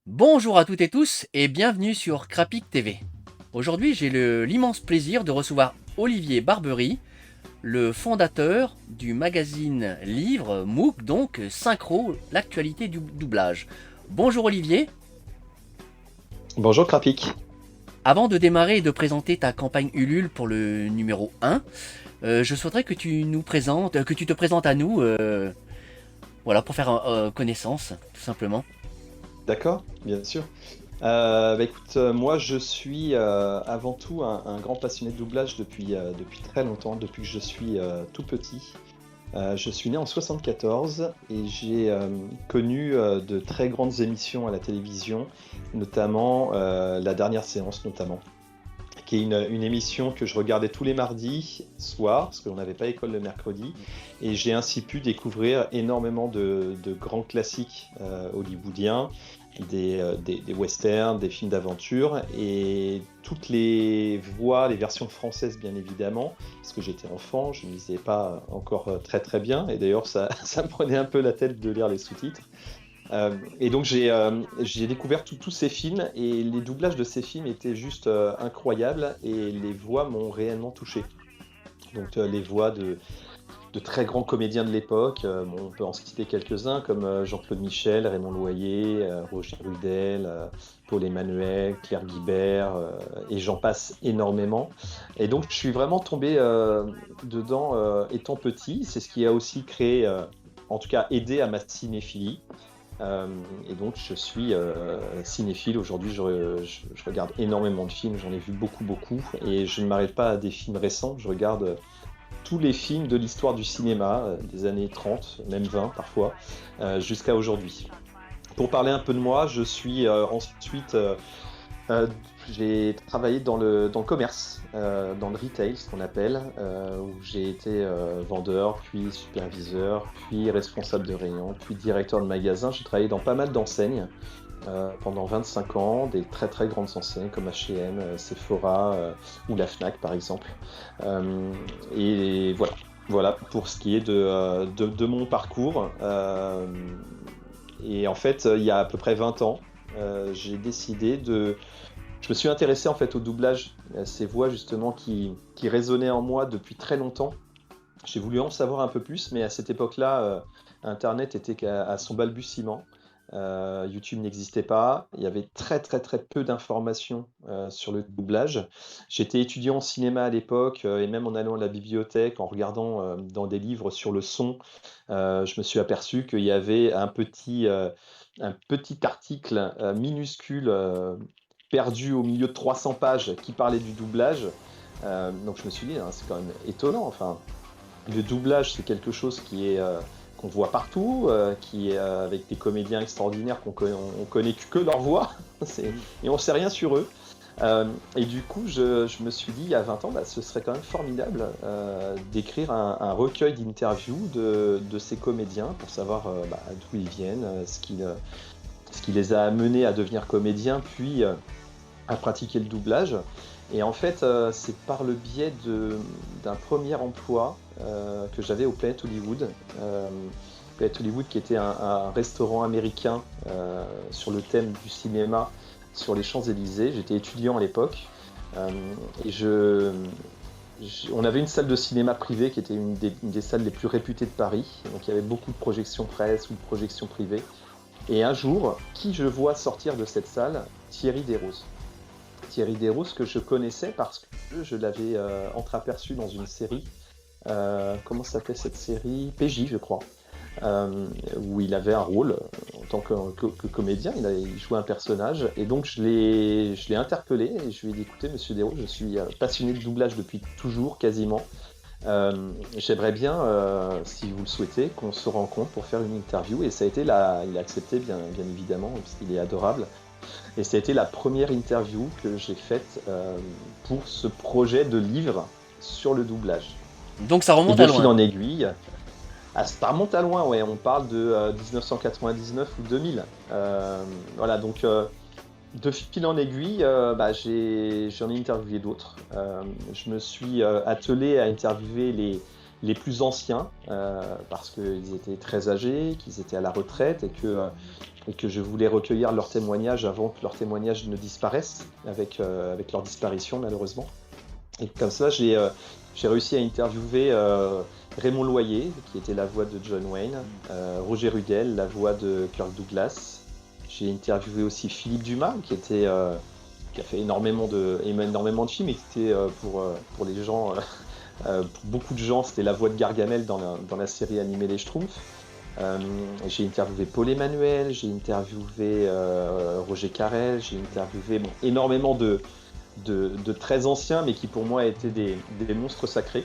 Bonjour à toutes et tous et bienvenue sur Crapic TV. Aujourd'hui, j'ai l'immense plaisir de recevoir Olivier Barbery, le fondateur du magazine livre MOOC, donc Synchro, l'actualité du doublage. Bonjour Olivier. Bonjour Krapik. Avant de démarrer et de présenter ta campagne Ulule pour le numéro 1, je souhaiterais que tu te présentes à nous, voilà, pour faire connaissance, tout simplement. D'accord, bien sûr. Écoute, moi je suis avant tout un grand passionné de doublage depuis très longtemps, depuis que je suis tout petit. Je suis né en 74 et j'ai connu de très grandes émissions à la télévision, notamment La Dernière Séance notamment, qui est une émission que je regardais tous les mardis soir, parce qu'on n'avait pas école le mercredi, et j'ai ainsi pu découvrir énormément de grands classiques hollywoodiens, des westerns, des films d'aventure, et toutes les voix, les versions françaises bien évidemment, parce que j'étais enfant, je ne lisais pas encore très très bien, et d'ailleurs ça, ça me prenait un peu la tête de lire les sous-titres. Et donc j'ai découvert tous ces films et les doublages de ces films étaient juste incroyables et les voix m'ont réellement touché. Donc les voix de très grands comédiens de l'époque, bon, on peut en citer quelques-uns comme Jean-Claude Michel, Raymond Loyer, Roger Rudel, Paul Emmanuel, Claire Guibert, et j'en passe énormément. Et donc je suis vraiment tombé dedans étant petit. C'est ce qui a aussi créé, en tout cas aidé à ma cinéphilie. Et donc je suis cinéphile aujourd'hui, je regarde énormément de films, j'en ai vu beaucoup beaucoup, et je ne m'arrête pas à des films récents, je regarde tous les films de l'histoire du cinéma, des années 30, même 20 parfois, jusqu'à aujourd'hui. Pour parler un peu de moi, je suis ensuite euh, j'ai travaillé dans le commerce, dans le retail, ce qu'on appelle, où j'ai été vendeur, puis superviseur, puis responsable de rayon, puis directeur de magasin. J'ai travaillé dans pas mal d'enseignes pendant 25 ans, des très très grandes enseignes comme H&M, Sephora ou la Fnac par exemple. Et voilà. Voilà pour ce qui est de mon parcours. Et en fait, il y a à peu près 20 ans, j'ai décidé de je me suis intéressé en fait au doublage, à ces voix justement qui résonnaient en moi depuis très longtemps. J'ai voulu en savoir un peu plus, mais à cette époque-là, Internet était à son balbutiement. YouTube n'existait pas. Il y avait très très très peu d'informations sur le doublage. J'étais étudiant en cinéma à l'époque et même en allant à la bibliothèque, en regardant dans des livres sur le son, je me suis aperçu qu'il y avait un petit article minuscule perdu au milieu de 300 pages qui parlait du doublage. Donc je me suis dit, hein, c'est quand même étonnant. Enfin, le doublage, c'est quelque chose qu'on voit partout, qui est avec des comédiens extraordinaires on connaît que leur voix et on sait rien sur eux. Et du coup, je me suis dit il y a 20 ans, bah, ce serait quand même formidable d'écrire un recueil d'interviews de ces comédiens pour savoir bah, d'où ils viennent, ce qui les a amenés à devenir comédiens, puis à pratiquer le doublage. Et en fait, c'est par le biais d'un premier emploi que j'avais au Planet Hollywood. Planet Hollywood qui était un restaurant américain sur le thème du cinéma sur les Champs-Élysées. J'étais étudiant à l'époque. Euh, et on avait une salle de cinéma privée qui était une des salles les plus réputées de Paris. Donc il y avait beaucoup de projections presse ou de projections privées. Et un jour, qui je vois sortir de cette salle? Thierry Desroses. Thierry Desroses que je connaissais parce que je l'avais entreaperçu dans une série. Comment s'appelait cette série? PJ, je crois. Où il avait un rôle en tant que comédien, il jouait un personnage. Et donc je l'ai interpellé et je lui ai dit écoutez, monsieur Desroses, je suis passionné de doublage depuis toujours, quasiment. J'aimerais bien, si vous le souhaitez, qu'on se rencontre pour faire une interview. Et ça a été il a accepté, bien évidemment, parce qu'il est adorable. Et ça a été la première interview que j'ai faite pour ce projet de livre sur le doublage. Donc ça Et remonte à de fil loin. en aiguille, ça remonte à loin, ouais, on parle de 1999 ou 2000. Voilà, donc de fil en aiguille, bah, j'en ai interviewé d'autres. Je me suis attelé à interviewer les plus anciens, parce qu'ils étaient très âgés, qu'ils étaient à la retraite et que je voulais recueillir leurs témoignages avant que leurs témoignages ne disparaissent avec leur disparition malheureusement. Et comme ça, j'ai réussi à interviewer Raymond Loyer, qui était la voix de John Wayne, Roger Rudel, la voix de Kirk Douglas. J'ai interviewé aussi Philippe Dumas, qui a fait énormément de films, et qui était pour les gens, pour beaucoup de gens, c'était la voix de Gargamel dans la série animée Les Schtroumpfs. J'ai interviewé Paul Emmanuel, j'ai interviewé Roger Carrel, j'ai interviewé énormément de très anciens, mais qui pour moi étaient des monstres sacrés.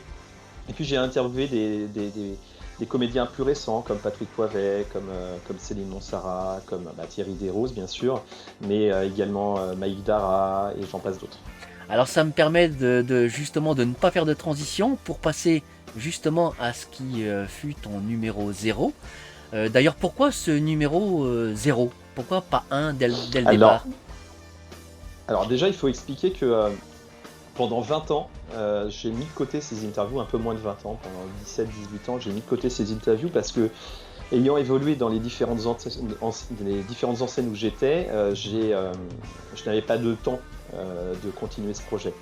Et puis j'ai interviewé des comédiens plus récents, comme Patrick Poivet, comme Céline Monsara, comme Thierry Desroses, bien sûr, mais également Maïk Dara, et j'en passe d'autres. Alors ça me permet justement de ne pas faire de transition pour passer justement à ce qui fut ton numéro 0. D'ailleurs, pourquoi ce numéro 0 ? Pourquoi pas 1 dès le départ ? Alors déjà, il faut expliquer que pendant 20 ans, j'ai mis de côté ces interviews, un peu moins de 20 ans, pendant 17-18 ans, j'ai mis de côté ces interviews parce que, ayant évolué dans les différentes enseignes où j'étais, je n'avais pas de temps de continuer ce projet.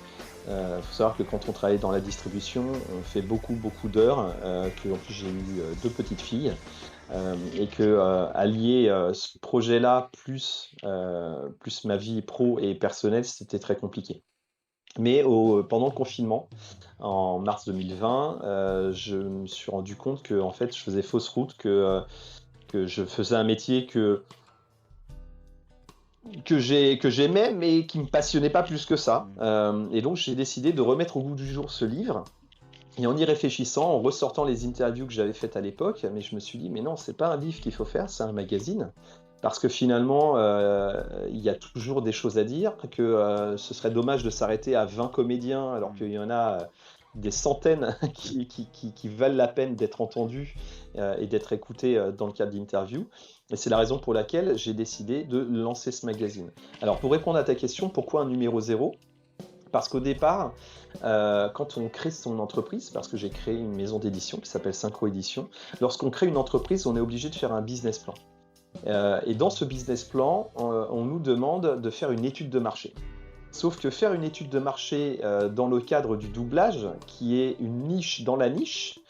Faut savoir que quand on travaille dans la distribution, on fait beaucoup d'heures, que en plus j'ai eu 2 petites filles, et que allier ce projet-là plus ma vie pro et personnelle, c'était très compliqué. Mais pendant le confinement, en mars 2020, je me suis rendu compte que en fait, je faisais fausse route, que je faisais un métier que j'aimais, mais qui me passionnait pas plus que ça. Et donc, j'ai décidé de remettre au goût du jour ce livre. Et en y réfléchissant, en ressortant les interviews que j'avais faites à l'époque, mais je me suis dit, mais non, c'est pas un livre qu'il faut faire, c'est un magazine. Parce que finalement, il y a toujours des choses à dire, que ce serait dommage de s'arrêter à 20 comédiens, alors qu'il y en a des centaines qui valent la peine d'être entendus et d'être écoutés dans le cadre d'interviews. Et c'est la raison pour laquelle j'ai décidé de lancer ce magazine. Alors, pour répondre à ta question, pourquoi un numéro 0 ? Parce qu'au départ, quand on crée son entreprise, parce que j'ai créé une maison d'édition qui s'appelle Synchro Édition, lorsqu'on crée une entreprise, on est obligé de faire un business plan. Et dans ce business plan, on nous demande de faire une étude de marché. Sauf que faire une étude de marché dans le cadre du doublage, qui est une niche dans la niche,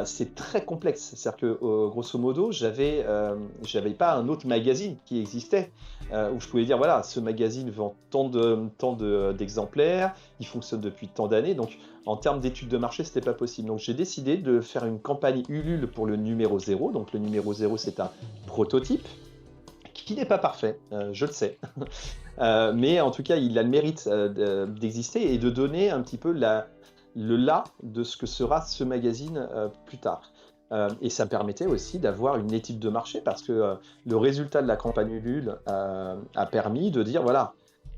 c'est très complexe. C'est-à-dire que, grosso modo, j'avais pas un autre magazine qui existait où je pouvais dire voilà, ce magazine vend tant d'exemplaires, il fonctionne depuis tant d'années. Donc, en termes d'études de marché, c'était pas possible. Donc, j'ai décidé de faire une campagne Ulule pour le numéro 0. Donc, le numéro 0, c'est un prototype qui n'est pas parfait, je le sais. Mais en tout cas, il a le mérite d'exister et de donner un petit peu le là de ce que sera ce magazine plus tard. Et ça permettait aussi d'avoir une étude de marché parce que le résultat de la campagne Ulule a permis de dire voilà,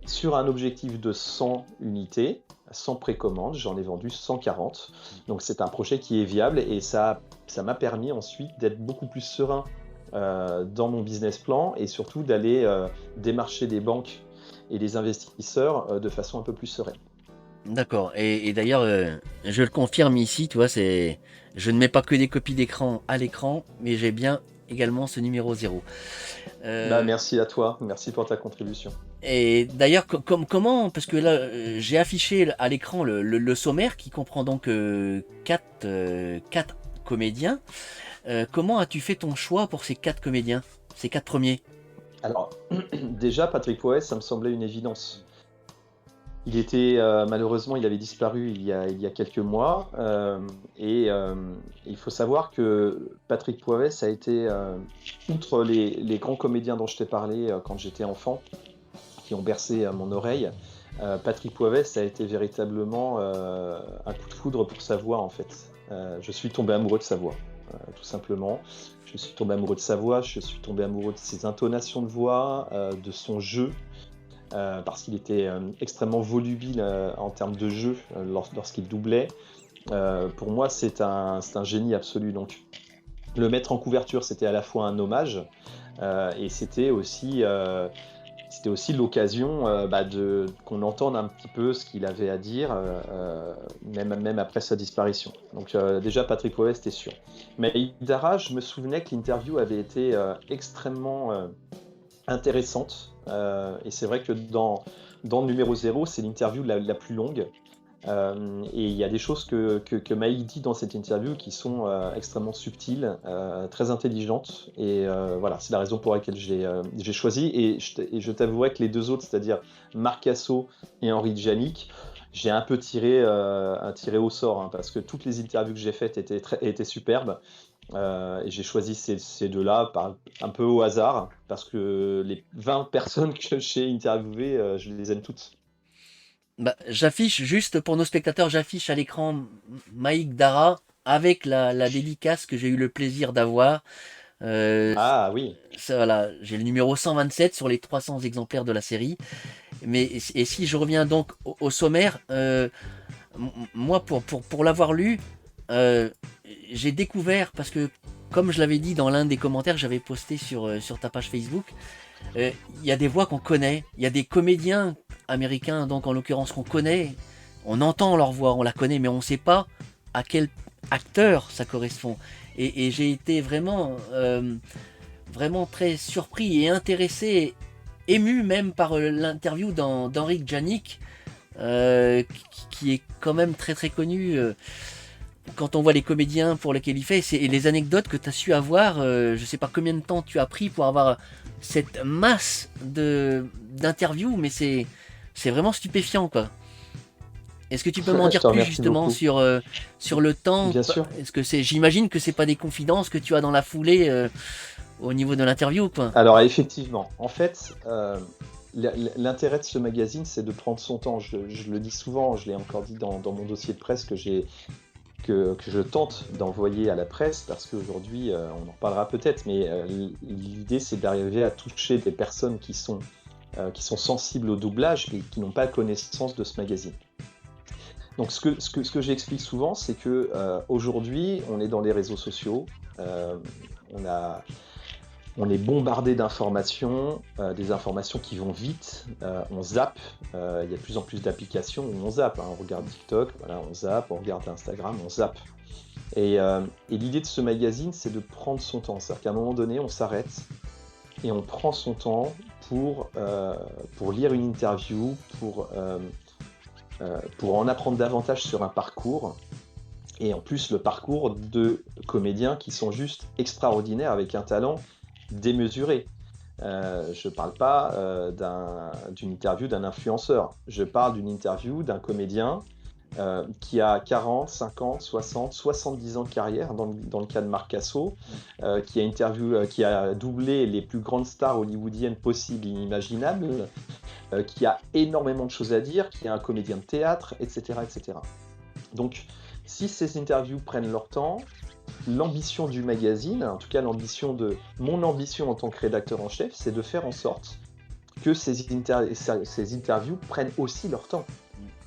sur un objectif de 100 unités, 100 précommandes, j'en ai vendu 140. Donc c'est un projet qui est viable et ça m'a permis ensuite d'être beaucoup plus serein dans mon business plan et surtout d'aller démarcher des banques et des investisseurs de façon un peu plus sereine. D'accord. Et d'ailleurs, je le confirme ici, tu vois, je ne mets pas que des copies d'écran à l'écran, mais j'ai bien également ce numéro 0. Merci à toi, merci pour ta contribution. Et d'ailleurs, comment, parce que là, j'ai affiché à l'écran le sommaire qui comprend donc 4 comédiens. Comment as-tu fait ton choix pour ces 4 comédiens, ces 4 premiers ? Alors, déjà, Patrick Poivet, ça me semblait une évidence. Il était, malheureusement, il avait disparu il y a quelques mois. Et il faut savoir que Patrick Poivet, ça a été, outre les grands comédiens dont je t'ai parlé quand j'étais enfant, qui ont bercé mon oreille, Patrick Poivet, ça a été véritablement un coup de foudre pour sa voix, en fait. Je suis tombé amoureux de sa voix, tout simplement. Je suis tombé amoureux de sa voix, je suis tombé amoureux de ses intonations de voix, de son jeu, parce qu'il était extrêmement volubile en termes de jeu lorsqu'il doublait. Pour moi, c'est un génie absolu. Donc, le mettre en couverture, c'était à la fois un hommage et c'était aussi c'était aussi l'occasion qu'on entende un petit peu ce qu'il avait à dire, même après sa disparition. Donc déjà, Patrick Poivet, c'était sûr. Mais Dara, je me souvenais que l'interview avait été extrêmement intéressante. Et c'est vrai que dans le numéro 0, c'est l'interview la plus longue. Et il y a des choses que Maïk dit dans cette interview qui sont extrêmement subtiles, très intelligentes. Et voilà, c'est la raison pour laquelle j'ai choisi. Et je t'avouerai que les deux autres, c'est-à-dire Marc Cassot et Henri Djanik, j'ai un peu tiré au sort, hein, parce que toutes les interviews que j'ai faites étaient superbes. Et j'ai choisi ces deux-là un peu au hasard, parce que les 20 personnes que j'ai interviewées, je les aime toutes. Bah, j'affiche juste pour nos spectateurs, j'affiche à l'écran Maïk Dara avec la dédicace que j'ai eu le plaisir d'avoir. Euh, Ah oui, voilà, j'ai le numéro 127 sur les 300 exemplaires de la série. Mais et si je reviens donc au sommaire, moi pour l'avoir lu, euh, j'ai découvert parce que comme je l'avais dit dans l'un des commentaires que j'avais posté sur ta page Facebook, il y a des voix qu'on connaît, il y a des comédiens américains donc en l'occurrence qu'on connaît, on entend leur voix, on la connaît, mais on ne sait pas à quel acteur ça correspond. Et j'ai été vraiment très surpris et intéressé, ému même par l'interview d'Henri Djanik, qui est quand même très très connu. Quand on voit les comédiens pour lesquels il fait, et les anecdotes que tu as su avoir, je sais pas combien de temps tu as pris pour avoir cette masse d'interviews, mais c'est vraiment stupéfiant, quoi. Est-ce que tu peux m'en je dire te plus remercie justement beaucoup. sur le temps? Bien sûr. Est-ce que j'imagine que c'est pas des confidences que tu as dans la foulée au niveau de l'interview, quoi. Alors effectivement, en fait, l'intérêt de ce magazine, c'est de prendre son temps. Je le dis souvent, je l'ai encore dit dans mon dossier de presse que je tente d'envoyer à la presse, parce qu'aujourd'hui, on en parlera peut-être, mais l'idée, c'est d'arriver à toucher des personnes qui sont sensibles au doublage et qui n'ont pas connaissance de ce magazine. Donc ce que j'explique souvent, c'est que aujourd'hui, on est dans les réseaux sociaux, on a on est bombardé d'informations, des informations qui vont vite, on zappe, il y a de plus en plus d'applications où on zappe, hein, on regarde TikTok, voilà, on zappe, on regarde Instagram, on zappe. Et l'idée de ce magazine, c'est de prendre son temps, c'est-à-dire qu'à un moment donné, on s'arrête et on prend son temps pour lire une interview, pour en apprendre davantage sur un parcours, et en plus le parcours de comédiens qui sont juste extraordinaires avec un talent démesuré. Je ne parle pas d'une interview d'un influenceur, je parle d'une interview d'un comédien qui a 40, 50, 60, 70 ans de carrière, dans le cas de Marc Cassot, qui a doublé les plus grandes stars hollywoodiennes possibles et inimaginables, qui a énormément de choses à dire, qui est un comédien de théâtre, etc., etc. Donc, si ces interviews prennent leur temps, l'ambition du magazine, en tout cas mon ambition en tant que rédacteur en chef, c'est de faire en sorte que ces interviews prennent aussi leur temps.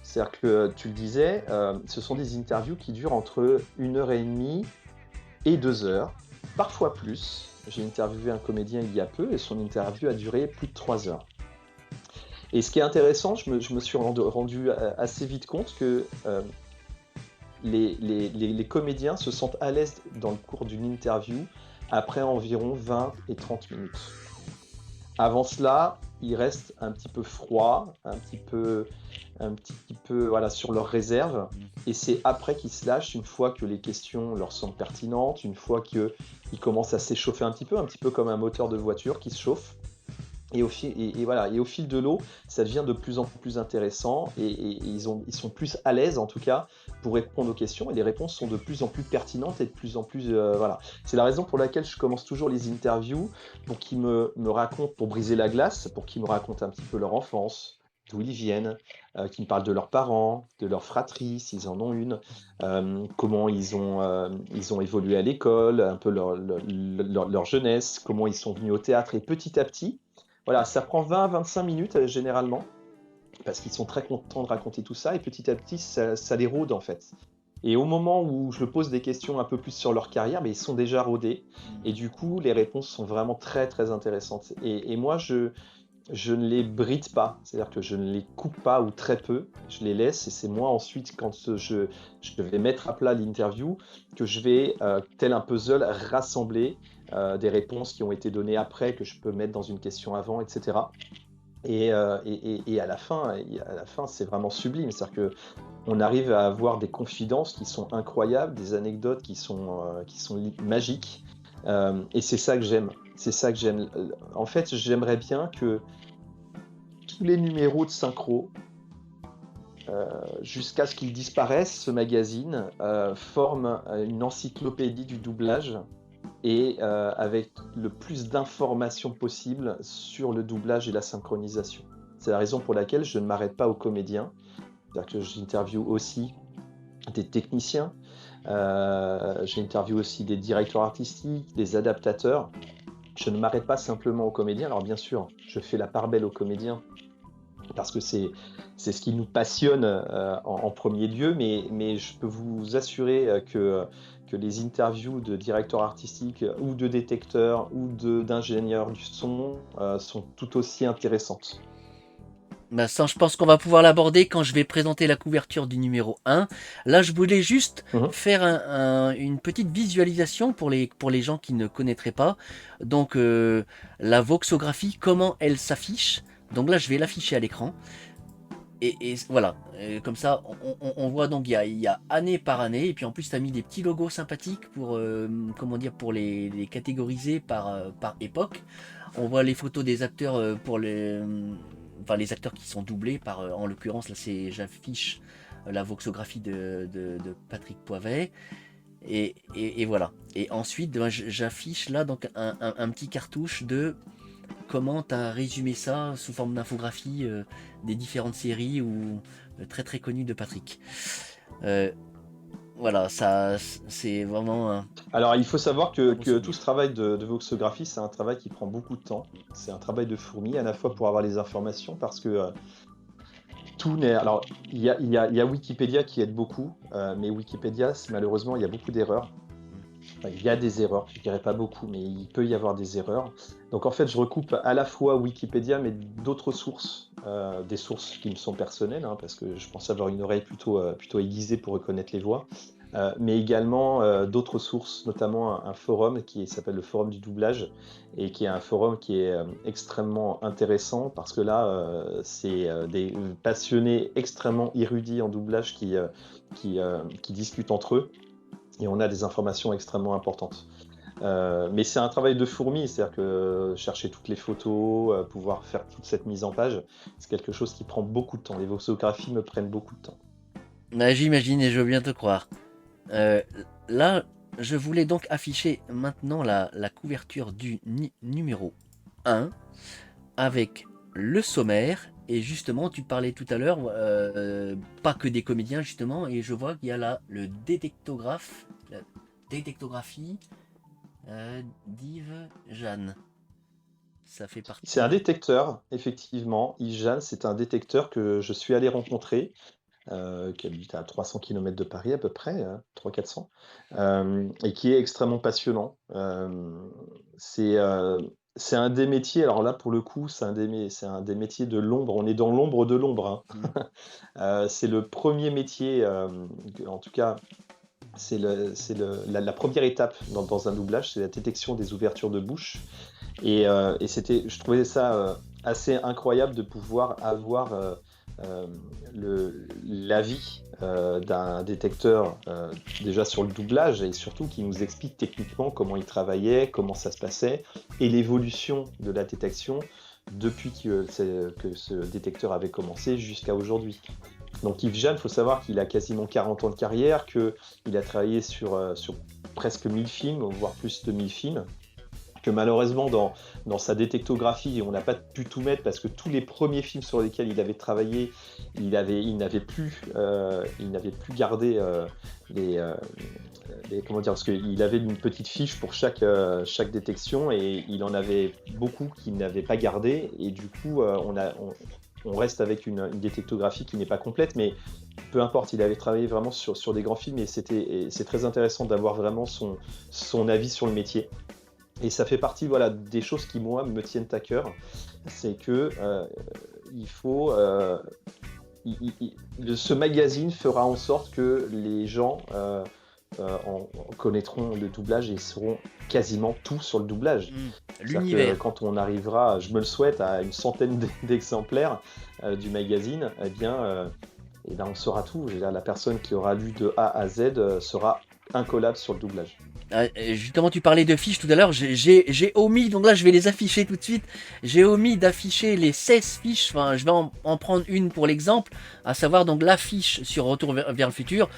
C'est-à-dire que, tu le disais, ce sont des interviews qui durent entre 1h30 et 2 heures, parfois plus. J'ai interviewé un comédien il y a peu et son interview a duré plus de 3 heures. Et ce qui est intéressant, je me suis rendu assez vite compte que les comédiens se sentent à l'aise dans le cours d'une interview après environ 20 et 30 minutes. Avant cela, ils restent un petit peu froids, un petit peu voilà, sur leurs réserves, et c'est après qu'ils se lâchent, une fois que les questions leur semblent pertinentes, une fois qu'ils commencent à s'échauffer un petit peu comme un moteur de voiture qui se chauffe. Et au fil de l'eau, ça devient de plus en plus intéressant, et ils sont plus à l'aise en tout cas pour répondre aux questions, et les réponses sont de plus en plus pertinentes et de plus en plus voilà. C'est la raison pour laquelle je commence toujours les interviews pour qu'ils me racontent, pour briser la glace, pour qu'ils me racontent un petit peu leur enfance, d'où ils viennent, qu'ils me parlent de leurs parents, de leur fratrie s'ils en ont une, comment ils ont évolué à l'école, un peu leur jeunesse, comment ils sont venus au théâtre, et petit à petit. Voilà, ça prend 20-25 minutes généralement, parce qu'ils sont très contents de raconter tout ça, et petit à petit, ça les rôde en fait. Et au moment où je pose des questions un peu plus sur leur carrière, mais ils sont déjà rodés, et du coup, les réponses sont vraiment très très intéressantes. Et moi, je ne les bride pas, c'est-à-dire que je ne les coupe pas ou très peu, je les laisse et c'est moi ensuite quand je vais mettre à plat l'interview que je vais, tel un puzzle, rassembler des réponses qui ont été données après, que je peux mettre dans une question avant, etc. Et à la fin, c'est vraiment sublime. C'est-à-dire qu'on arrive à avoir des confidences qui sont incroyables, des anecdotes qui sont magiques. Et c'est ça que j'aime. C'est ça que j'aime. En fait, j'aimerais bien que tous les numéros de Synchro, jusqu'à ce qu'ils disparaissent, ce magazine, forment une encyclopédie du doublage et avec le plus d'informations possible sur le doublage et la synchronisation. C'est la raison pour laquelle je ne m'arrête pas aux comédiens, c'est-à-dire que j'interviewe aussi des techniciens, j'interviewe aussi des directeurs artistiques, des adaptateurs. Je ne m'arrête pas simplement aux comédiens. Alors bien sûr, je fais la part belle aux comédiens parce que c'est ce qui nous passionne en premier lieu, mais je peux vous assurer que les interviews de directeurs artistiques ou de détecteurs ou d'ingénieurs du son sont tout aussi intéressantes. Bah ça, je pense qu'on va pouvoir l'aborder quand je vais présenter la couverture du numéro 1. Là, je voulais juste Mhm. faire une petite visualisation pour les gens qui ne connaîtraient pas. Donc, la voxographie, comment elle s'affiche. Donc là, je vais l'afficher à l'écran. Et voilà, comme ça, on voit donc il y a année par année. Et puis en plus, tu as mis des petits logos sympathiques pour, comment dire, pour les catégoriser par époque. On voit les photos des acteurs pour enfin, les acteurs qui sont doublés par, en l'occurrence, là, j'affiche la voxographie de Patrick Poivet. Et voilà. Et ensuite, ben, j'affiche là donc un petit cartouche de comment tu as résumé ça sous forme d'infographie des différentes séries ou très très connues de Patrick. Euh, voilà, ça c'est vraiment Alors il faut savoir un beau que tout ce souvenir. travail de voxographie, c'est un travail qui prend beaucoup de temps. C'est un travail de fourmi, à la fois pour avoir les informations, parce que tout n'est. Alors, il y a Wikipédia qui aide beaucoup, mais Wikipédia, malheureusement, il y a beaucoup d'erreurs. Enfin, il y a des erreurs, je dirais pas beaucoup, mais il peut y avoir des erreurs. Donc, en fait, je recoupe à la fois Wikipédia, mais d'autres sources, des sources qui me sont personnelles, hein, parce que je pense avoir une oreille plutôt aiguisée pour reconnaître les voix. Mais également d'autres sources, notamment un forum qui s'appelle le Forum du doublage, et qui est un forum qui est extrêmement intéressant parce que là, c'est des passionnés extrêmement érudits en doublage qui discutent entre eux et on a des informations extrêmement importantes. Mais c'est un travail de fourmi, c'est-à-dire que chercher toutes les photos, pouvoir faire toute cette mise en page, c'est quelque chose qui prend beaucoup de temps. Les voxographies me prennent beaucoup de temps. Bah, j'imagine et je veux bien te croire. Euh, Là, je voulais donc afficher maintenant la couverture du numéro 1 avec le sommaire. Et justement, tu parlais tout à l'heure, pas que des comédiens justement, et je vois qu'il y a là le détectographe, la détectographie d'Yves Jeanne. Ça fait C'est partie un de... détecteur, effectivement. Ijan, c'est un détecteur que je suis allé rencontrer, qui habite à 300 km de Paris à peu près, 300-400, et qui est extrêmement passionnant. C'est un des métiers, alors là pour le coup, c'est un des métiers de l'ombre. On est dans l'ombre de l'ombre, Mhm. hein. C'est le premier métier, en tout cas, la première étape dans un doublage, c'est la détection des ouvertures de bouche. Et je trouvais ça assez incroyable de pouvoir avoir euh, l'avis d'un détecteur déjà sur le doublage et surtout qui nous explique techniquement comment il travaillait, comment ça se passait et l'évolution de la détection depuis que ce détecteur avait commencé jusqu'à aujourd'hui. Donc Yves Jeanne, il faut savoir qu'il a quasiment 40 ans de carrière, qu'il a travaillé sur presque 1000 films, voire plus de 1000 films, que malheureusement dans sa détectographie, on n'a pas pu tout mettre parce que tous les premiers films sur lesquels il avait travaillé, il n'avait plus gardé comment dire, parce qu'il avait une petite fiche pour chaque détection et il en avait beaucoup qu'il n'avait pas gardé et du coup on reste avec une détectographie qui n'est pas complète, mais peu importe, il avait travaillé vraiment sur des grands films et c'est très intéressant d'avoir vraiment son avis sur le métier. Et ça fait partie, voilà, des choses qui, moi, me tiennent à cœur. C'est que il faut, ce magazine fera en sorte que les gens connaîtront le doublage et sauront quasiment tout sur le doublage. Hmm. C'est-à-dire que L'univers. quand on arrivera, je me le souhaite, à une centaine d'exemplaires du magazine, eh ben, on saura tout. Je veux dire, la personne qui aura lu de A à Z sera incollable sur le doublage. Justement, tu parlais de fiches tout à l'heure. J'ai omis, donc là, je vais les afficher tout de suite. J'ai omis d'afficher les 16 fiches. Enfin, je vais en prendre une pour l'exemple, à savoir donc la fiche sur Retour vers le futur,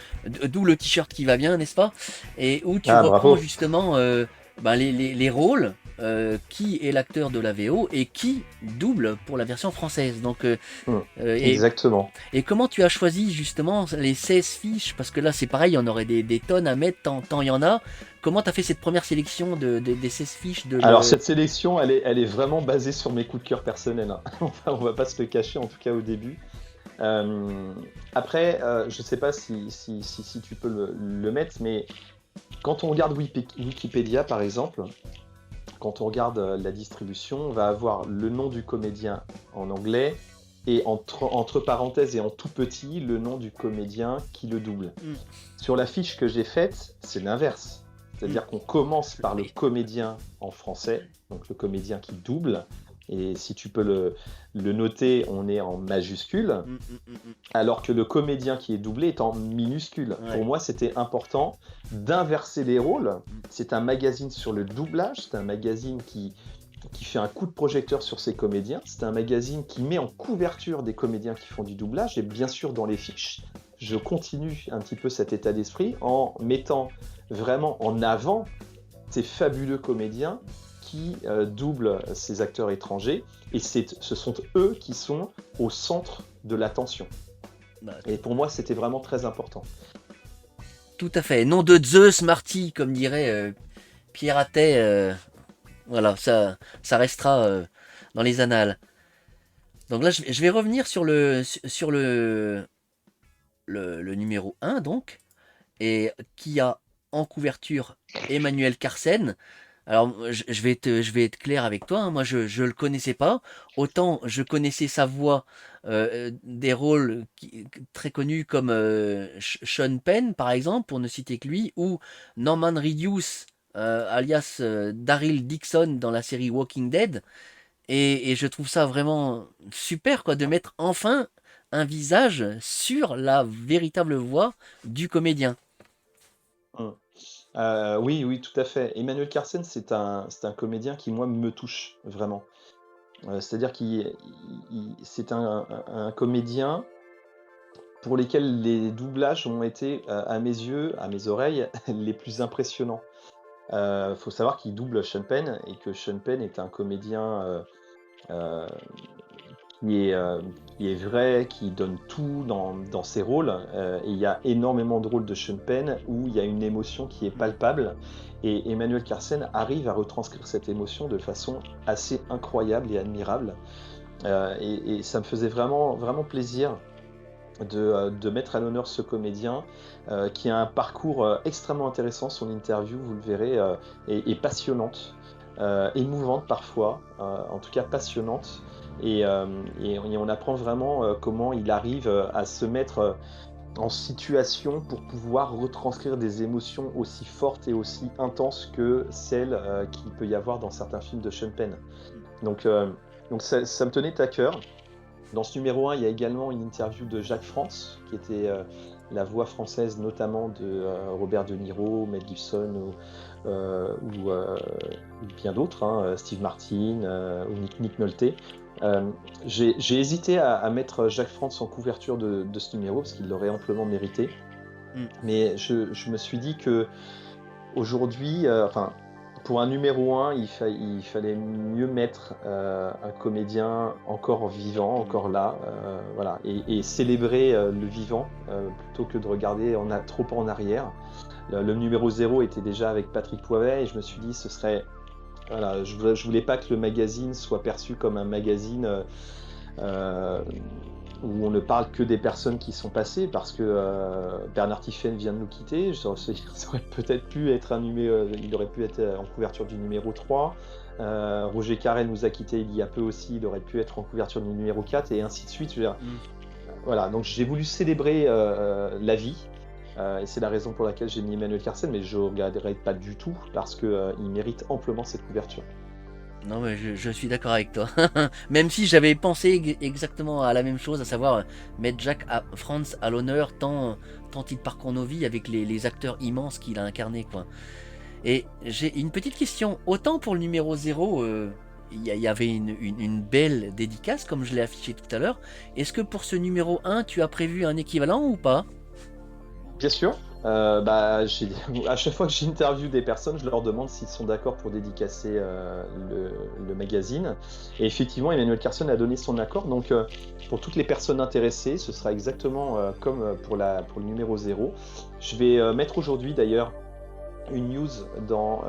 d'où le t-shirt qui va bien, n'est-ce pas? Et où tu Ah, reprends bravo! justement les rôles, qui est l'acteur de la VO et qui double pour la version française. Donc, Mm. euh, et Exactement. et comment tu as choisi justement les 16 fiches? Parce que là, c'est pareil, il y en aurait des tonnes à mettre, tant il y en a. Comment tu as fait cette première sélection des 16 fiches de Alors, le... cette sélection, elle est vraiment basée sur mes coups de cœur personnels, hein. On va pas se le cacher, en tout cas au début. Euh, Après, je sais pas si tu peux le mettre, mais quand on regarde Wikipédia, par exemple, quand on regarde la distribution, on va avoir le nom du comédien en anglais et entre parenthèses et en tout petit, le nom du comédien qui le double. Hmm, Sur la fiche que j'ai faite, c'est l'inverse. hmm. C'est-à-dire qu'on commence par le Et- comédien en français, donc le comédien qui double. Et si tu peux le noter, on est en majuscule, alors que le comédien qui est doublé est en minuscule. Ouais. Pour moi, c'était important d'inverser les rôles. C'est un magazine sur le doublage, c'est un magazine qui fait un coup de projecteur sur ses comédiens, c'est un magazine qui met en couverture des comédiens qui font du doublage, et bien sûr dans les fiches, je continue un petit peu cet état d'esprit en mettant vraiment en avant ces fabuleux comédiens qui doublent ces acteurs étrangers, et ce sont eux qui sont au centre de l'attention. Bah, Et pour moi, c'était vraiment très important. tout à fait. Nom de Zeus Marty, comme dirait Pierre Attet. Voilà, ça restera dans les annales. Donc là, je vais revenir sur le numéro un donc, et qui a en couverture Emmanuel Carsen. Alors, je vais être clair avec toi, hein. Moi, je le connaissais pas. Autant je connaissais sa voix des rôles très connus comme Sean Penn, par exemple, pour ne citer que lui, ou Norman Reedus, alias Daryl Dixon dans la série Walking Dead. Et je trouve ça vraiment super, quoi, de mettre enfin un visage sur la véritable voix du comédien. Mm. Oui, oui, tout à fait. Emmanuel Carsen, c'est un comédien qui, moi, me touche vraiment. C'est-à-dire c'est un comédien pour lesquels les doublages ont été, à mes yeux, à mes oreilles, les plus impressionnants. Faut savoir qu'il double Sean Penn et que Sean Penn est un comédien euh, qui est, euh, qui est vrai, qui donne tout dans ses rôles. Et il y a énormément de rôles de Sean Penn où il y a une émotion qui est palpable. Et Emmanuel Carsen arrive à retranscrire cette émotion de façon assez incroyable et admirable. Et ça me faisait vraiment, vraiment plaisir de mettre à l'honneur ce comédien qui a un parcours extrêmement intéressant. Son interview, vous le verrez, est passionnante, émouvante parfois, en tout cas passionnante. Et on apprend vraiment comment il arrive à se mettre en situation pour pouvoir retranscrire des émotions aussi fortes et aussi intenses que celles qu'il peut y avoir dans certains films de Sean Penn. Donc, euh, donc ça me tenait à cœur. Dans ce numéro 1, il y a également une interview de Jacques France, qui était la voix française notamment de Robert De Niro, Mel Gibson ou bien d'autres, hein, Steve Martin ou Nick Nolte. J'ai hésité à mettre Jacques France en couverture de ce numéro, parce qu'il l'aurait amplement mérité. Mm. Mais je me suis dit que aujourd'hui, enfin, pour un numéro 1, il fallait mieux mettre un comédien encore vivant, encore là, voilà, et célébrer le vivant plutôt que de regarder trop en arrière. Le numéro 0 était déjà avec Patrick Poivet et je me suis dit ce serait, voilà, je voulais pas que le magazine soit perçu comme un magazine euh, où on ne parle que des personnes qui sont passées, parce que Bernard Tiphaine vient de nous quitter. Ça aurait peut-être pu être il aurait pu être en couverture du numéro 3. Roger Carrel nous a quittés il y a peu aussi, il aurait pu être en couverture du numéro 4, et ainsi de suite. Je veux dire, voilà, donc j'ai voulu célébrer la vie, et c'est la raison pour laquelle j'ai mis Emmanuel Carsen, mais je ne regarderai pas du tout, parce qu'il mérite amplement cette couverture. Non, mais je suis d'accord avec toi. Même si j'avais pensé exactement à la même chose, à savoir mettre Franz à l'honneur, tant il parcourt nos vies avec les acteurs immenses qu'il a incarnés, quoi. Et j'ai une petite question. Autant pour le numéro 0, il y avait une belle dédicace, comme je l'ai affiché tout à l'heure. Est-ce que pour ce numéro 1, tu as prévu un équivalent ou pas? Bien sûr. À chaque fois que j'interviewe des personnes, je leur demande s'ils sont d'accord pour dédicacer le magazine. Et effectivement, Emmanuel Carsen a donné son accord. Donc, pour toutes les personnes intéressées, ce sera exactement comme pour le numéro 0. Je vais mettre aujourd'hui, d'ailleurs, une news dans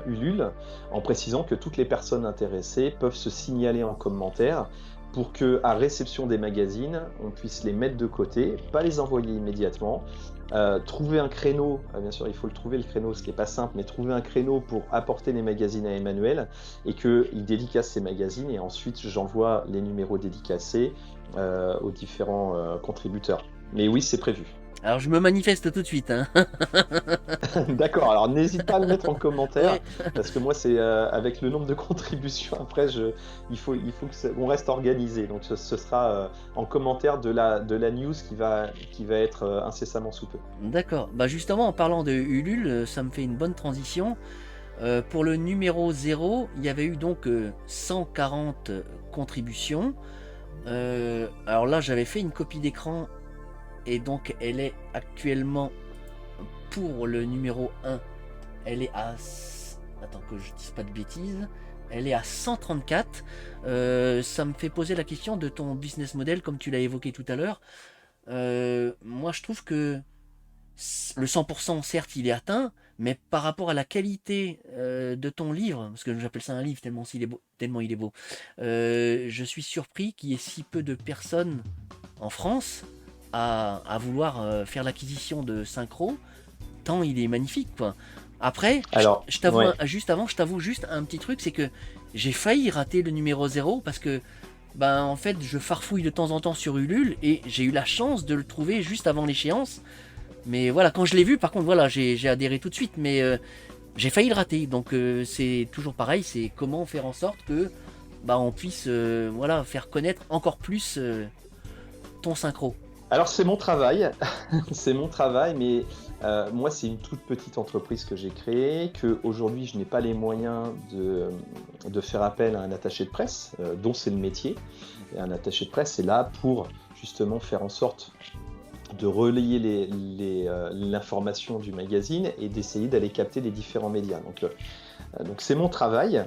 Ulule, en précisant que toutes les personnes intéressées peuvent se signaler en commentaire pour que, à réception des magazines, on puisse les mettre de côté, pas les envoyer immédiatement, trouver un créneau, bien sûr il faut le trouver le créneau, ce qui n'est pas simple, mais trouver un créneau pour apporter les magazines à Emmanuel, et qu'il dédicace ces magazines, et ensuite j'envoie les numéros dédicacés aux différents contributeurs. Mais oui, c'est prévu. Alors je me manifeste tout de suite, hein. D'accord, alors n'hésite pas à le mettre en commentaire, Ouais. parce que moi c'est avec le nombre de contributions après, il faut qu'on reste organisé, donc ce sera en commentaire de la news qui va être incessamment sous peu. D'accord. Bah justement, en parlant de Ulule, ça me fait une bonne transition. Pour le numéro 0, il y avait eu donc 140 contributions. Alors là, j'avais fait une copie d'écran, et donc elle est actuellement, pour le numéro 1, elle est à... Attends que je dise pas de bêtises. Elle est à 134. Ça me fait poser la question de ton business model, comme tu l'as évoqué tout à l'heure. Moi, je trouve que le 100%, certes, il est atteint, mais par rapport à la qualité de ton livre, parce que j'appelle ça un livre tellement il est beau, je suis surpris qu'il y ait si peu de personnes en France à vouloir faire l'acquisition de Synchro, tant il est magnifique, quoi. Après, Alors, je t'avoue, ouais. juste avant, je t'avoue juste un petit truc, c'est que j'ai failli rater le numéro 0 parce que, ben, en fait, je farfouille de temps en temps sur Ulule et j'ai eu la chance de le trouver juste avant l'échéance. Mais voilà, quand je l'ai vu, par contre, voilà, j'ai adhéré tout de suite, mais j'ai failli le rater. Donc c'est toujours pareil, c'est comment faire en sorte que, bah, on puisse, voilà, faire connaître encore plus ton synchro. Alors c'est mon travail, c'est mon travail, mais moi c'est une toute petite entreprise que j'ai créée, qu'aujourd'hui je n'ai pas les moyens de faire appel à un attaché de presse, dont c'est le métier. Et un attaché de presse est là pour justement faire en sorte de relayer l'information du magazine et d'essayer d'aller capter les différents médias. Donc c'est mon travail.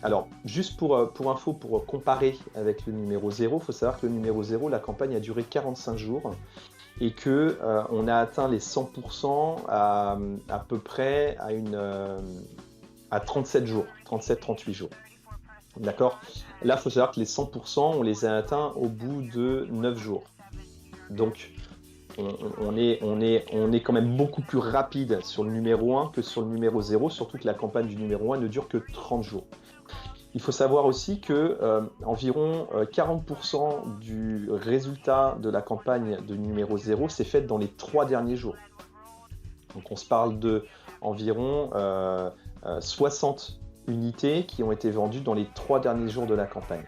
Alors juste pour info, pour comparer avec le numéro 0, il faut savoir que le numéro 0, la campagne a duré 45 jours et que on a atteint les 100% à peu près à 37 jours, 37-38 jours. D'accord ? Là, il faut savoir que les 100%, on les a atteints au bout de 9 jours. Donc, on est quand même beaucoup plus rapide sur le numéro 1 que sur le numéro 0, surtout que la campagne du numéro 1 ne dure que 30 jours. Il faut savoir aussi que environ 40% du résultat de la campagne de numéro 0 s'est fait dans les 3 derniers jours. Donc on se parle de environ 60 unités qui ont été vendues dans les 3 derniers jours de la campagne.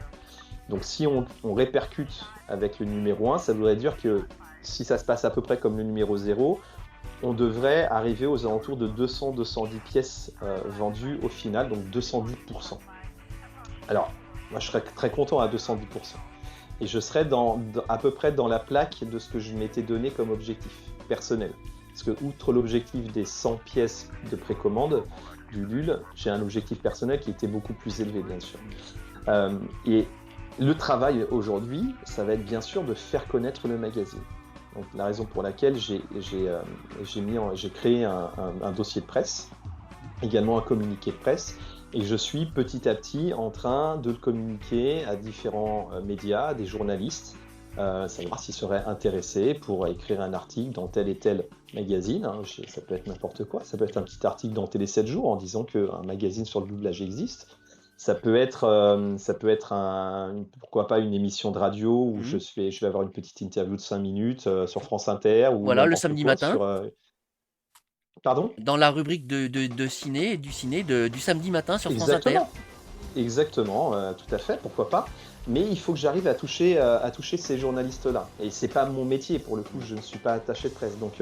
Donc si on répercute avec le numéro 1, ça voudrait dire que si ça se passe à peu près comme le numéro 0, on devrait arriver aux alentours de 200-210 pièces vendues au final, donc 210%. Alors, moi je serais très content à 210%. Et je serais à peu près dans la plaque de ce que je m'étais donné comme objectif personnel. Parce que outre l'objectif des 100 pièces de précommande du LUL, j'ai un objectif personnel qui était beaucoup plus élevé, bien sûr. Et le travail aujourd'hui, ça va être bien sûr de faire connaître le magazine. Donc, la raison pour laquelle j'ai créé un dossier de presse, également un communiqué de presse, et je suis petit à petit en train de le communiquer à différents médias, à des journalistes, savoir s'ils seraient intéressés pour écrire un article dans tel et tel magazine, hein. Ça peut être n'importe quoi, ça peut être un petit article dans Télé 7 jours en disant qu'un magazine sur le doublage existe. Ça peut être pourquoi pas une émission de radio où Mhm. je vais avoir une petite interview de 5 minutes sur France Inter ou Voilà, le n'importe samedi quoi matin, sur... Pardon? dans la rubrique de ciné, du samedi matin sur France Inter. Exactement. Exactement, tout à fait, pourquoi pas. Mais il faut que j'arrive à toucher ces journalistes-là. Et c'est pas mon métier, pour le coup, je ne suis pas attaché de presse. Donc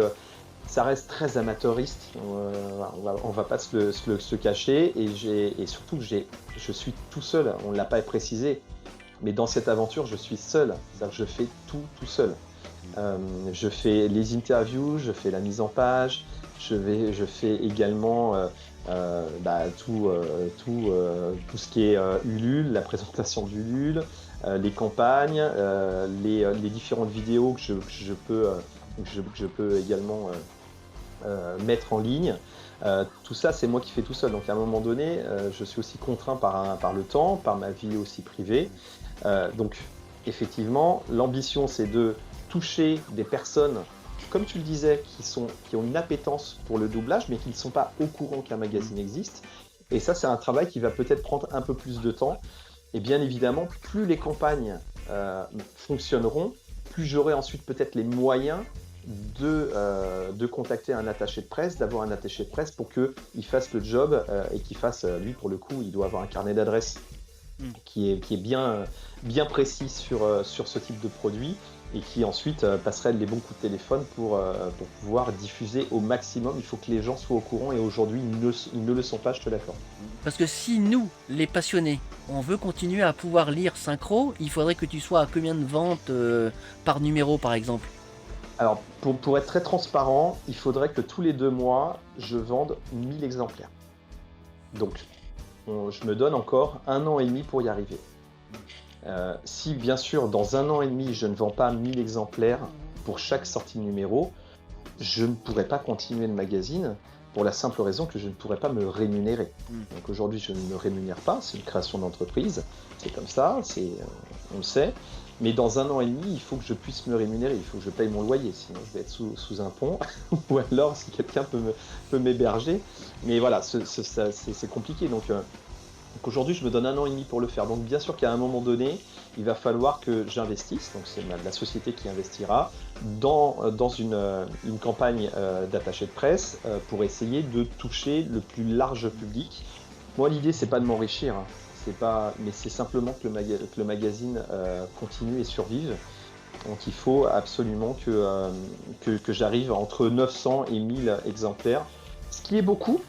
ça reste très amateuriste, on va pas se cacher. Et surtout, je suis tout seul, on ne l'a pas précisé. Mais dans cette aventure, je suis seul. C'est-à-dire que je fais tout seul. Je fais les interviews, je fais la mise en page, je fais également tout ce qui est Ulule, la présentation d'Ulule, les campagnes, les différentes vidéos que je peux également mettre en ligne. Tout ça, c'est moi qui fais tout seul. Donc à un moment donné, je suis aussi contraint par le temps, par ma vie aussi privée. Donc effectivement, l'ambition, c'est de toucher des personnes, comme tu le disais, qui ont une appétence pour le doublage, mais qui ne sont pas au courant qu'un magazine existe. Et ça, c'est un travail qui va peut-être prendre un peu plus de temps. Et bien évidemment, plus les campagnes fonctionneront, plus j'aurai ensuite peut-être les moyens de contacter un attaché de presse, d'avoir un attaché de presse pour qu'il fasse le job et qu'il fasse, lui pour le coup, il doit avoir un carnet d'adresses qui est bien précis sur ce type de produit et qui ensuite passerait les bons coups de téléphone pour pouvoir diffuser au maximum. Il faut que les gens soient au courant et aujourd'hui ils ne le sont pas, je te l'accorde. Parce que si nous, les passionnés, on veut continuer à pouvoir lire synchro, il faudrait que tu sois à combien de ventes par numéro par exemple? Alors pour être très transparent, il faudrait que tous les 2 mois je vende 1000 exemplaires. Donc je me donne encore 1 an et demi pour y arriver. Si bien sûr dans 1 an et demi je ne vends pas 1000 exemplaires pour chaque sortie de numéro, je ne pourrais pas continuer le magazine pour la simple raison que je ne pourrais pas me rémunérer. Donc aujourd'hui je ne me rémunère pas, c'est une création d'entreprise, c'est comme ça, on le sait. Mais dans 1 an et demi, il faut que je puisse me rémunérer, il faut que je paye mon loyer, sinon je vais être sous un pont, ou alors si quelqu'un peut m'héberger. Mais voilà, c'est compliqué. Donc aujourd'hui, je me donne 1 an et demi pour le faire. Donc bien sûr qu'à un moment donné, il va falloir que j'investisse, donc c'est la société qui investira, dans une campagne d'attaché de presse pour essayer de toucher le plus large public. Moi, l'idée, c'est pas de m'enrichir, hein. Mais c'est simplement que le magazine continue et survive. Donc il faut absolument que j'arrive entre 900 et 1000 exemplaires, ce qui est beaucoup,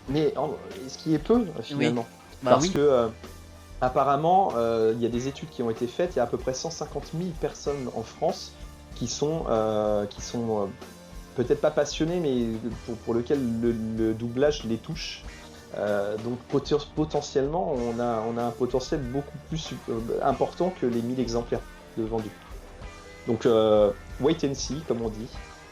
mais ce qui est peu finalement. Oui, bah Parce oui. que apparemment, il y a des études qui ont été faites, il y a à peu près 150 000 personnes en France qui sont peut-être pas passionnées, mais pour lesquelles le doublage les touche. Donc potentiellement, on a un potentiel beaucoup plus important que les 1000 exemplaires de vendus. Donc wait and see, comme on dit,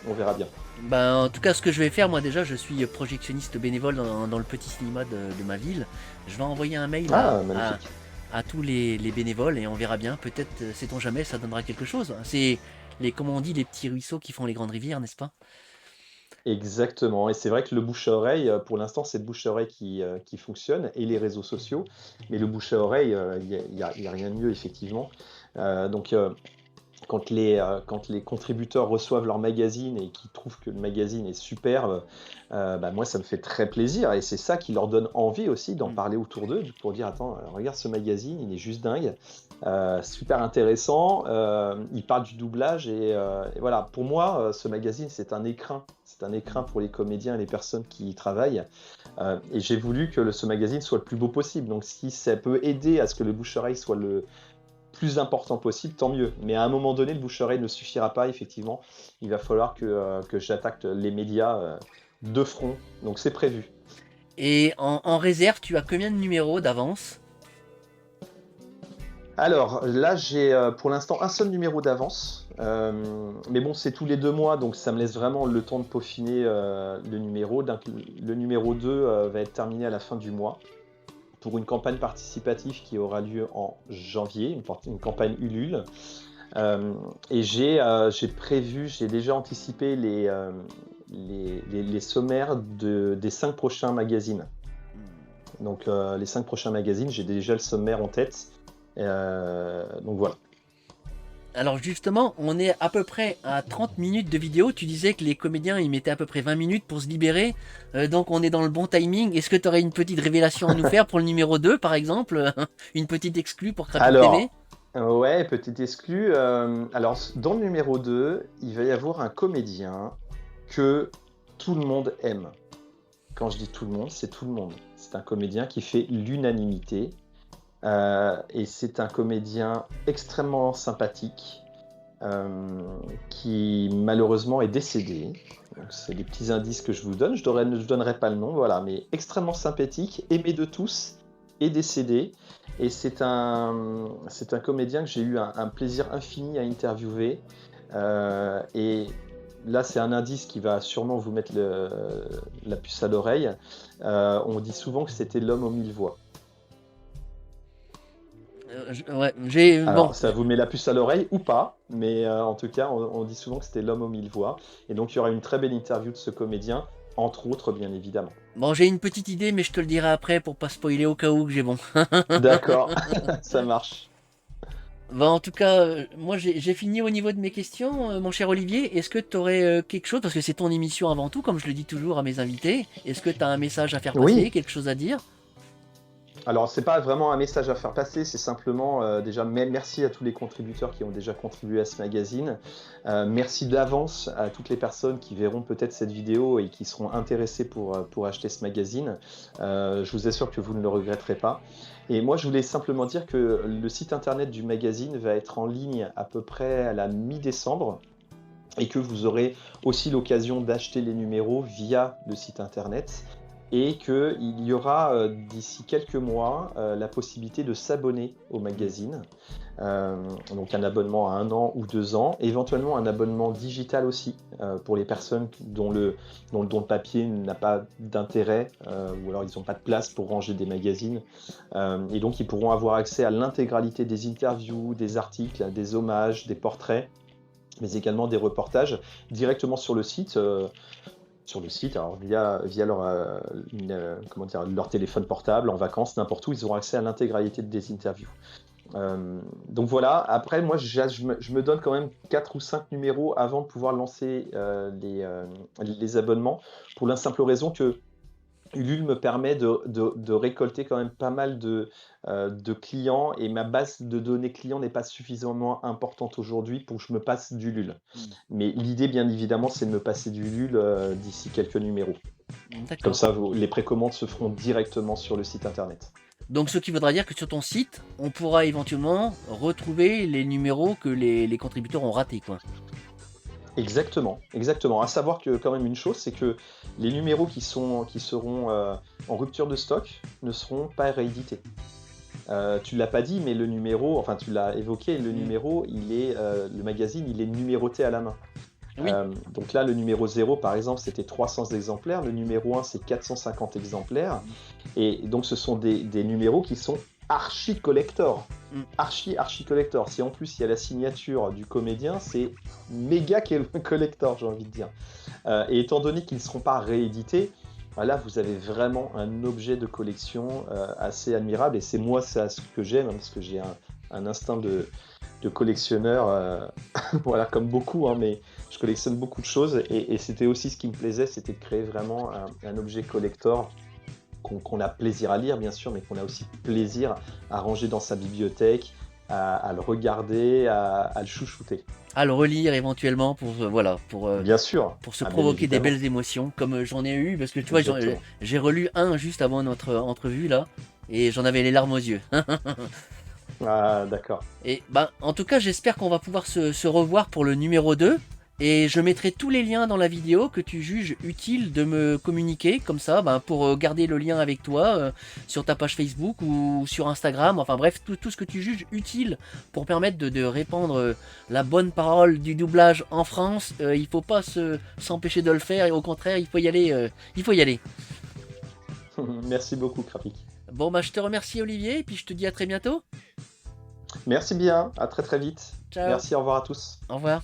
on verra bien. Ben, en tout cas, ce que je vais faire, moi déjà, je suis projectionniste bénévole dans le petit cinéma de ma ville. Je vais envoyer un mail Ah, magnifique. à tous les bénévoles et on verra bien. Peut-être, sait-on jamais, ça donnera quelque chose. C'est comment on dit, les petits ruisseaux qui font les grandes rivières, n'est-ce pas? Exactement, et c'est vrai que le bouche à oreille, pour l'instant, c'est le bouche à oreille qui fonctionne et les réseaux sociaux, mais le bouche à oreille, il y a rien de mieux effectivement. Donc quand les contributeurs reçoivent leur magazine et qu'ils trouvent que le magazine est superbe, bah, moi ça me fait très plaisir et c'est ça qui leur donne envie aussi d'en parler autour d'eux pour dire: «Attends, regarde ce magazine, il est juste dingue, super intéressant, il parle du doublage» et voilà. Pour moi, ce magazine, c'est un écrin. C'est un écrin pour les comédiens et les personnes qui y travaillent, et j'ai voulu que ce magazine soit le plus beau possible. Donc si ça peut aider à ce que le bouche-oreille soit le plus important possible, tant mieux. Mais à un moment donné, le bouche-oreille ne suffira pas, effectivement. Il va falloir que j'attaque les médias de front. Donc c'est prévu. Et en réserve, tu as combien de numéros d'avance? Alors là, j'ai pour l'instant un seul numéro d'avance. Mais bon, c'est tous les 2 mois, donc ça me laisse vraiment le temps de peaufiner le numéro. Donc, le numéro 2 va être terminé à la fin du mois pour une campagne participative qui aura lieu en janvier, une campagne Ulule. Et j'ai prévu, j'ai déjà anticipé les sommaires des 5 prochains magazines. Donc les 5 prochains magazines, j'ai déjà le sommaire en tête. Donc voilà. Alors justement, on est à peu près à 30 minutes de vidéo. Tu disais que les comédiens, ils mettaient à peu près 20 minutes pour se libérer. Donc on est dans le bon timing. Est-ce que tu aurais une petite révélation à nous faire pour le numéro 2, par exemple? Une petite exclue pour Crapic TV? Alors, ouais, petit exclu. Alors, dans le numéro 2, il va y avoir un comédien que tout le monde aime. Quand je dis tout le monde, c'est tout le monde. C'est un comédien qui fait l'unanimité. Et c'est un comédien extrêmement sympathique qui malheureusement est décédé. Donc, c'est des petits indices que je vous donne. Je ne donnerai pas le nom, voilà, mais extrêmement sympathique, aimé de tous, est décédé. Et c'est un comédien que j'ai eu un plaisir infini à interviewer. Et là, c'est un indice qui va sûrement vous mettre la puce à l'oreille. On dit souvent que c'était l'homme aux 1000 voix. Ouais, j'ai bon. Alors, ça vous met la puce à l'oreille ou pas, mais en tout cas, on dit souvent que c'était l'homme aux 1000 voix. Et donc, il y aura une très belle interview de ce comédien, entre autres, bien évidemment. Bon, j'ai une petite idée, mais je te le dirai après pour pas spoiler au cas où que j'ai bon. D'accord, ça marche. Bon, en tout cas, moi j'ai fini au niveau de mes questions, mon cher Olivier. Est-ce que tu aurais quelque chose, parce que c'est ton émission avant tout, comme je le dis toujours à mes invités, est-ce que tu as un message à faire passer, Oui. quelque chose à dire? Alors, c'est pas vraiment un message à faire passer, c'est simplement déjà merci à tous les contributeurs qui ont déjà contribué à ce magazine. Merci d'avance à toutes les personnes qui verront peut-être cette vidéo et qui seront intéressées pour acheter ce magazine. Je vous assure que vous ne le regretterez pas. Et moi, je voulais simplement dire que le site internet du magazine va être en ligne à peu près à la mi-décembre et que vous aurez aussi l'occasion d'acheter les numéros via le site internet. Et qu'il y aura d'ici quelques mois la possibilité de s'abonner au magazine. Donc un abonnement à 1 an ou 2 ans, éventuellement un abonnement digital aussi pour les personnes dont le papier n'a pas d'intérêt ou alors ils n'ont pas de place pour ranger des magazines. Et donc ils pourront avoir accès à l'intégralité des interviews, des articles, des hommages, des portraits, mais également des reportages directement sur le site. Alors via leur téléphone portable, en vacances, n'importe où, ils auront accès à l'intégralité des interviews. Donc voilà, après moi je me donne quand même 4 ou 5 numéros avant de pouvoir lancer les abonnements, pour la simple raison que Ulule me permet de récolter quand même pas mal de clients, et ma base de données clients n'est pas suffisamment importante aujourd'hui pour que je me passe d'Ulule. Mais l'idée, bien évidemment, c'est de me passer d'Ulule d'ici quelques numéros. Comme D'accord. ça, les précommandes se feront directement sur le site internet. Donc ce qui voudra dire que sur ton site, on pourra éventuellement retrouver les numéros que les contributeurs ont ratés, quoi. Exactement, exactement. À savoir que quand même une chose, c'est que les numéros qui seront en rupture de stock ne seront pas réédités. Tu l'as pas dit, mais le numéro, enfin tu l'as évoqué, le numéro, le magazine, il est numéroté à la main. Oui. Donc là, le numéro 0, par exemple, c'était 300 exemplaires. Le numéro 1, c'est 450 exemplaires. Et donc, ce sont des numéros qui sont archi collector. Archi collector. Si en plus, il y a la signature du comédien, c'est méga collector, j'ai envie de dire. Et étant donné qu'ils ne seront pas réédités, là, vous avez vraiment un objet de collection assez admirable. Et c'est ce que j'aime, hein, parce que j'ai un instinct de collectionneur, voilà, comme beaucoup, hein, mais je collectionne beaucoup de choses, et c'était aussi ce qui me plaisait, c'était de créer vraiment un objet collector qu'on a plaisir à lire, bien sûr, mais qu'on a aussi plaisir à ranger dans sa bibliothèque, à le regarder, à le chouchouter. À le relire éventuellement pour Bien sûr. pour se Bien provoquer des évidemment. belles émotions, comme j'en ai eu, parce que tu vois, Exactement. j'ai relu un juste avant notre entrevue là, et j'en avais les larmes aux yeux. Ah, d'accord. Et ben, en tout cas, j'espère qu'on va pouvoir se revoir pour le numéro 2. Et je mettrai tous les liens dans la vidéo que tu juges utile de me communiquer, comme ça, ben, pour garder le lien avec toi sur ta page Facebook ou sur Instagram. Enfin bref, tout ce que tu juges utile pour permettre de répandre la bonne parole du doublage en France. Il faut pas s'empêcher de le faire, et au contraire, il faut y aller. Il faut y aller. Merci beaucoup, Krapik. Bon, bah, je te remercie Olivier, et puis je te dis à très bientôt. Merci bien, à très très vite. Ciao, Merci, au revoir à tous. au revoir.